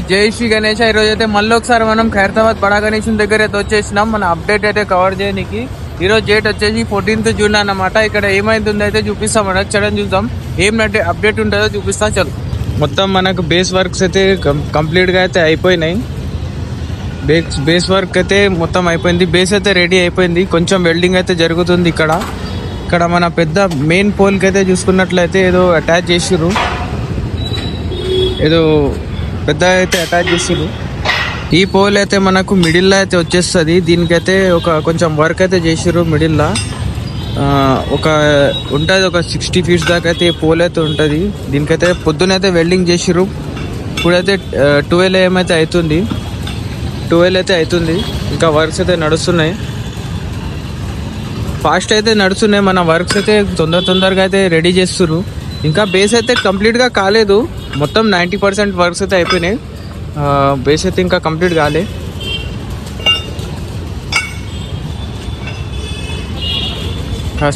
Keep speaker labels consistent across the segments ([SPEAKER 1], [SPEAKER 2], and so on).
[SPEAKER 1] జై శ్రీ గణేష్. ఈ రోజు అయితే మళ్ళీ ఒకసారి మనం ఖైరతాబాద్ బడా గణేశం దగ్గర అయితే వచ్చేసినాం. మన అప్డేట్ అయితే కవర్ చేయడానికి. ఈ రోజు డేట్ వచ్చేసి 14th జూన్ అన్నమాట. ఇక్కడ ఏమైందో అయితే చూపిస్తాం, మనకు చడం చూద్దాం ఏం అప్డేట్ ఉంటుందో చూపిస్తా. చలు, మొత్తం మనకు బేస్ వర్క్స్ అయితే కంప్లీట్ గా అయితే అయిపోయినాయి. బేస్ వర్క్ అయితే మొత్తం అయిపోయింది. బేస్ అయితే రెడీ అయిపోయింది. కొంచెం వెల్డింగ్ అయితే జరుగుతుంది. ఇక్కడ మన పెద్ద మెయిన్ పోల్ కి అయితే చూసుకున్నట్లయితే ఏదో అటాచ్ చేసిర్రు, ఏదో పెద్ద అయితే అటాచ్ చేసిర్రు. ఈ పోల్ అయితే మనకు మిడిల్లో అయితే వచ్చేస్తుంది. దీనికైతే కొంచెం వర్క్ అయితే చేసిర్రు. మిడిల్లో ఒక ఉంటుంది, ఒక 60 feet దాకా అయితే ఈ పోల్ అయితే ఉంటుంది. దీనికైతే పొద్దునైతే వెల్డింగ్ చేసిర్రు. ఇప్పుడైతే 12 AM అయితే అవుతుంది. 12 అయితే అవుతుంది. ఇంకా వర్క్స్ అయితే నడుస్తున్నాయి, ఫాస్ట్ అయితే నడుస్తున్నాయి. మన వర్క్స్ అయితే తొందరగా అయితే రెడీ చేస్తున్నారు. ఇంకా బేస్ అయితే కంప్లీట్గా కాలేదు. మొత్తం 90% వర్క్స్ అయితే అయిపోయినాయి. బేస్ అయితే ఇంకా కంప్లీట్ కాలే.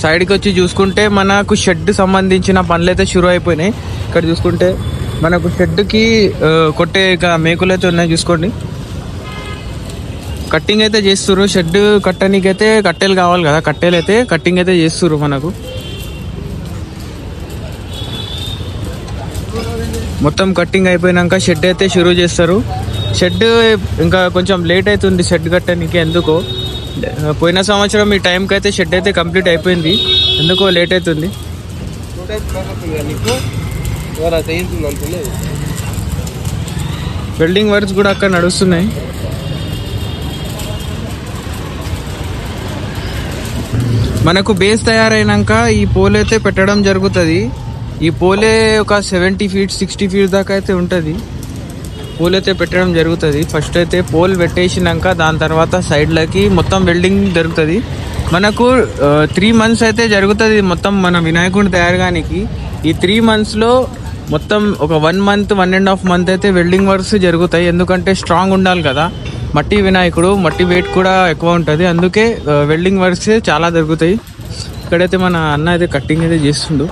[SPEAKER 1] సైడ్కి వచ్చి చూసుకుంటే మనకు షెడ్ సంబంధించిన పనులు అయితే షురూ అయిపోయినాయి. ఇక్కడ చూసుకుంటే మనకు షెడ్కి కొట్టే మేకులు అయితే ఉన్నాయి. చూసుకోండి, కట్టింగ్ అయితే చేస్తుర్రు. షెడ్ కట్టడానికి అయితే కట్టెలు కావాలి కదా, కట్టెలు అయితే కట్టింగ్ అయితే చేస్తుర్రు. మనకు మొత్తం కట్టింగ్ అయిపోయినాక షెడ్ అయితే షురూ చేస్తారు. షెడ్ ఇంకా కొంచెం లేట్ అవుతుంది షెడ్ కట్టడానికి. ఎందుకో పోయిన సంవత్సరం ఈ టైంకి అయితే షెడ్ అయితే కంప్లీట్ అయిపోయింది, ఎందుకో లేట్ అవుతుంది. వెల్డింగ్ వర్క్స్ కూడా అక్కడ నడుస్తున్నాయి. మనకు బేస్ తయారైనాక ఈ పోల్ అయితే పెట్టడం జరుగుతుంది. ఈ పోలే ఒక 70 feet 60 feet దాకా అయితే ఉంటుంది. పోల్ అయితే పెట్టడం జరుగుతుంది. ఫస్ట్ అయితే పోల్ పెట్టేసినాక దాని తర్వాత సైడ్లకి మొత్తం వెల్డింగ్ జరుగుతుంది. మనకు 3 months అయితే జరుగుతుంది మొత్తం మన వినాయకుడిని తయారుగానికి. ఈ 3 monthsలో మొత్తం ఒక 1 month 1.5 month అయితే వెల్డింగ్ వర్క్స్ జరుగుతాయి. ఎందుకంటే స్ట్రాంగ్ ఉండాలి కదా, మట్టి వినాయకుడు, మట్టి వెయిట్ కూడా ఎక్కువ ఉంటుంది. అందుకే వెల్డింగ్ వర్క్స్ చాలా జరుగుతాయి. ఇక్కడైతే మన అన్న అయితే కట్టింగ్ అయితే చేస్తుండు.